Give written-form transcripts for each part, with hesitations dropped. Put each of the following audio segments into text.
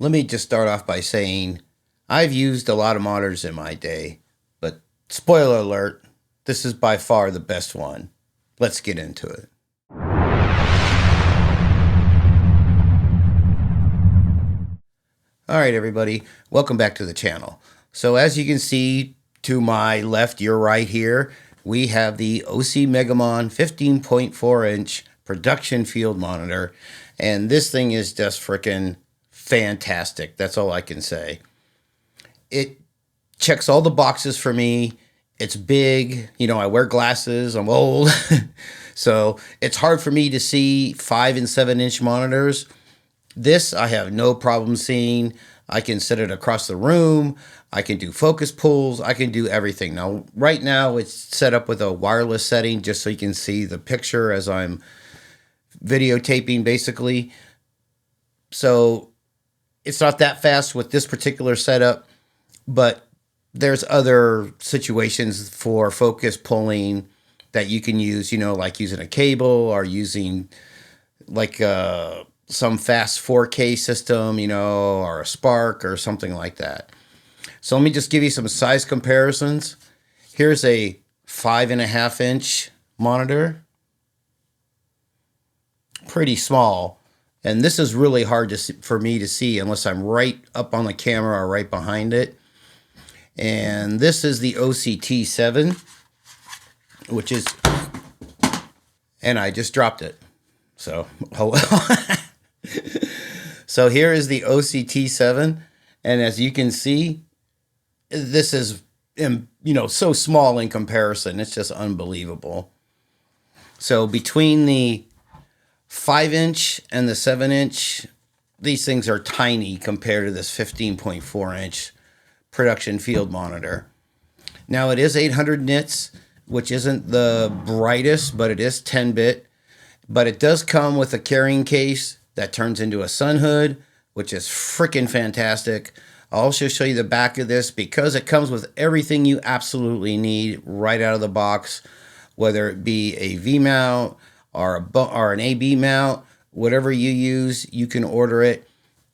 Let me just start off by saying I've used a lot of monitors in my day, but spoiler alert, this is by far the best one. Let's get into it. All right, everybody, welcome back to the channel. So as you can see to my left, your right here, we have the Osee Megamon 15.4-inch production field monitor, and this thing is just freaking fantastic. That's all I can say. It checks all the boxes for me. It's big. You know, I wear glasses. I'm old. So it's hard for me to see 5 and 7-inch monitors. This I have no problem seeing. I can set it across the room. I can do focus pulls. I can do everything. Now, right now it's set up with a wireless setting just so you can see the picture as I'm videotaping basically. So it's not that fast with this particular setup, but there's other situations for focus pulling that you can use, you know, like using a cable or using like some fast 4K system, you know, or a Spark or something like that. So let me just give you some size comparisons. Here's a 5.5-inch monitor. Pretty small. And this is really hard to see, for me to see unless I'm right up on the camera or right behind it. And this is the OCT7, which is, and I just dropped it. So, oh well. So here is the OCT7. And as you can see, this is, you know, so small in comparison. It's just unbelievable. So between the 5-inch and the 7-inch, these things are tiny compared to this 15.4-inch production field monitor. Now it is 800 nits, which isn't the brightest, but it is 10-bit. But it does come with a carrying case that turns into a sun hood, which is freaking fantastic. I'll also show you the back of this because it comes with everything you absolutely need right out of the box, whether it be a V-mount or an AB mount, whatever you use, you can order it.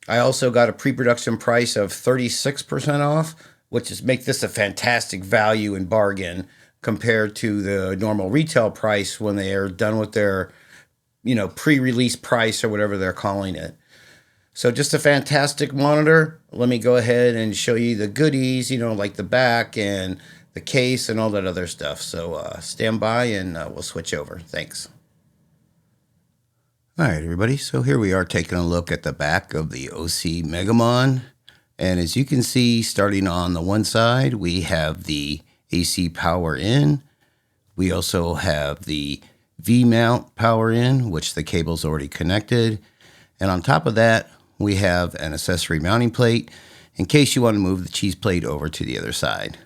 I also got a pre-production price of 36% off, which is make this a fantastic value and bargain compared to the normal retail price when they are done with their, you know, pre-release price or whatever they're calling it. So just a fantastic monitor. Let me go ahead and show you the goodies, you know, like the back and the case and all that other stuff. So stand by and we'll switch over. Thanks. All right, everybody. So here we are taking a look at the back of the Osee Megamon. And as you can see, starting on the one side, we have the AC power in. We also have the V-mount power in, which the cable's already connected. And on top of that, we have an accessory mounting plate in case you want to move the cheese plate over to the other side.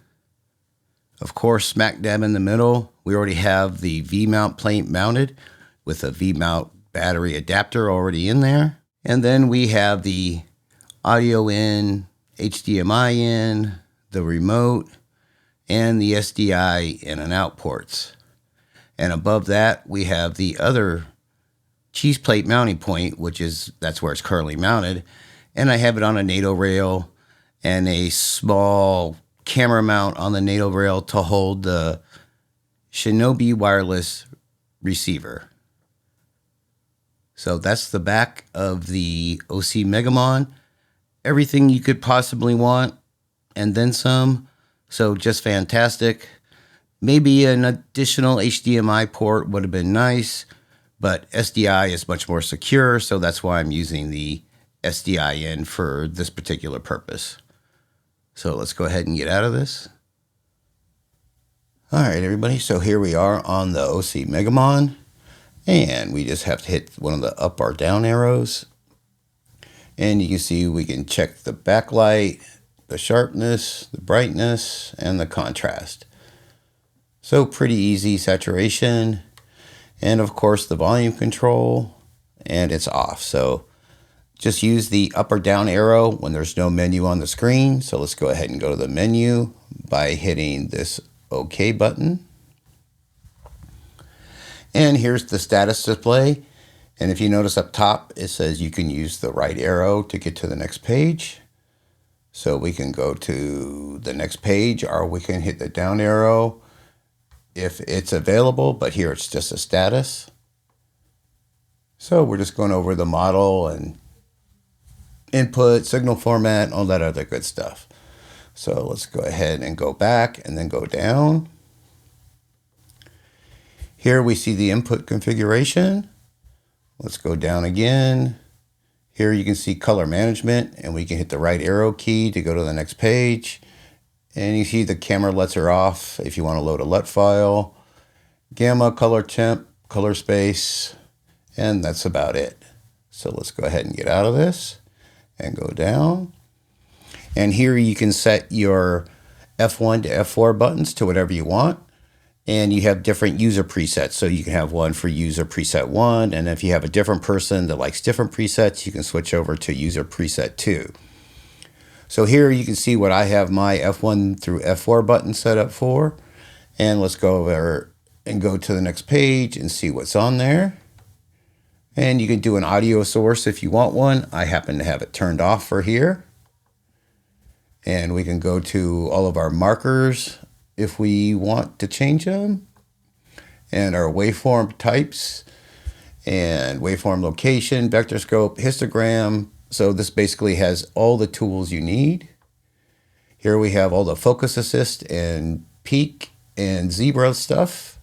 Of course, smack dab in the middle, we already have the V-mount plate mounted with a V-mount battery adapter already in there. And then we have the audio in, HDMI in, the remote, and the SDI in and out ports. And above that, we have the other cheese plate mounting point, that's where it's currently mounted. And I have it on a NATO rail and a small camera mount on the NATO rail to hold the Shinobi wireless receiver. So that's the back of the Osee Megamon. Everything you could possibly want and then some. So just fantastic. Maybe an additional HDMI port would have been nice, but SDI is much more secure, so that's why I'm using the SDI in for this particular purpose. So let's go ahead and get out of this. All right, everybody, so here we are on the Osee Megamon, and we just have to hit one of the up or down arrows. And you can see we can check the backlight, the sharpness, the brightness, and the contrast. So pretty easy saturation. And of course the volume control, and it's off. So just use the up or down arrow when there's no menu on the screen. So let's go ahead and go to the menu by hitting this OK button. And here's the status display. And if you notice up top, it says you can use the right arrow to get to the next page. So we can go to the next page, or we can hit the down arrow if it's available, but here it's just a status. So we're just going over the model and input, signal format, all that other good stuff. So let's go ahead and go back and then go down. Here we see the input configuration. Let's go down again. Here you can see color management, and we can hit the right arrow key to go to the next page. And you see the camera LUTs are off if you want to load a LUT file. Gamma, color temp, color space, and that's about it. So let's go ahead and get out of this and go down. And here you can set your F1 to F4 buttons to whatever you want. And you have different user presets. So you can have one for user preset 1. And if you have a different person that likes different presets, you can switch over to user preset 2. So here you can see what I have my F1 through F4 button set up for. And let's go over and go to the next page and see what's on there. And you can do an audio source if you want one. I happen to have it turned off for here. And we can go to all of our markers if we want to change them, and our waveform types, and waveform location, vector scope, histogram. So this basically has all the tools you need. Here we have all the focus assist and peak and zebra stuff,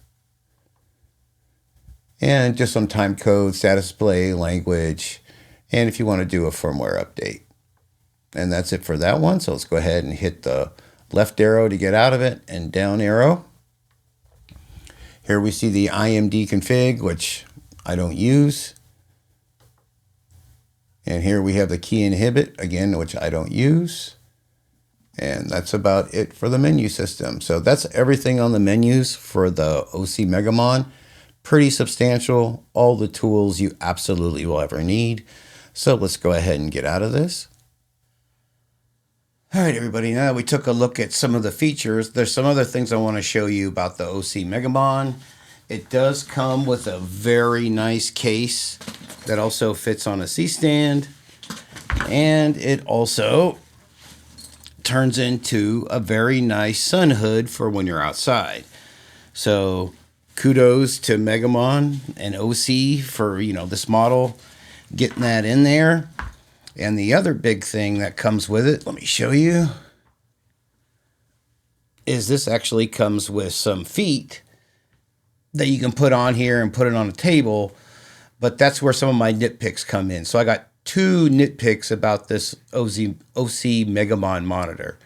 and just some time code, status display, language, and if you want to do a firmware update. And that's it for that one. So let's go ahead and hit the left arrow to get out of it, and down arrow. Here we see the IMD config, which I don't use. And here we have the key inhibit, again, which I don't use. And that's about it for the menu system. So that's everything on the menus for the Osee Megamon. Pretty substantial, all the tools you absolutely will ever need. So let's go ahead and get out of this. All right, everybody, now that we took a look at some of the features, there's some other things I want to show you about the Osee Megamon. It does come with a very nice case that also fits on a C-stand, and it also turns into a very nice sun hood for when you're outside. So kudos to Megamon and Osee for, this model, getting that in there. And the other big thing that comes with it, let me show you, is this actually comes with some feet that you can put on here and put it on a table. But that's where some of my nitpicks come in. So I got 2 nitpicks about this Osee Megamon monitor.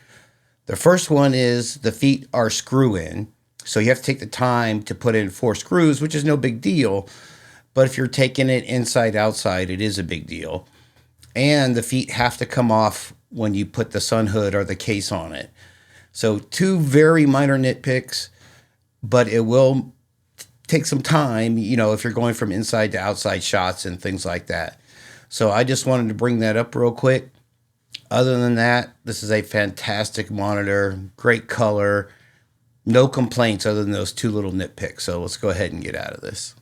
The first one is the feet are screw-in. So you have to take the time to put in 4 screws, which is no big deal. But if you're taking it inside, outside, it is a big deal. And the feet have to come off when you put the sun hood or the case on it. So 2 very minor nitpicks, but it will take some time, if you're going from inside to outside shots and things like that. So I just wanted to bring that up real quick. Other than that, this is a fantastic monitor, great color, no complaints other than those 2 little nitpicks. So let's go ahead and get out of this.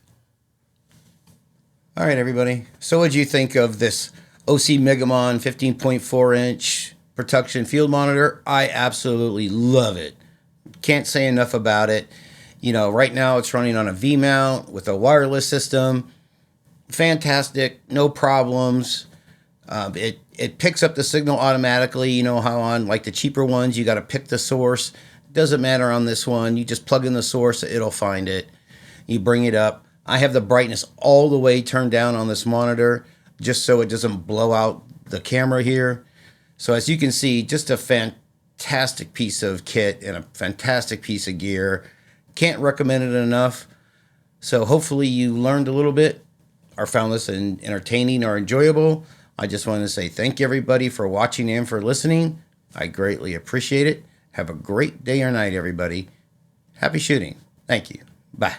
All right, everybody. So what did you think of this Osee Megamon 15.4-inch production field monitor? I absolutely love it. Can't say enough about it. Right now it's running on a V-mount with a wireless system. Fantastic, no problems. It picks up the signal automatically. You know how on like the cheaper ones you got to pick the source. Doesn't matter on this one. You just plug in the source, it'll find it. You bring it up. I have the brightness all the way turned down on this monitor, just so it doesn't blow out the camera here. So as you can see, just a fantastic piece of kit and a fantastic piece of gear. Can't recommend it enough. So hopefully you learned a little bit or found this entertaining or enjoyable. I just want to say thank you, everybody, for watching and for listening. I greatly appreciate it. Have a great day or night, everybody. Happy shooting. Thank you. Bye.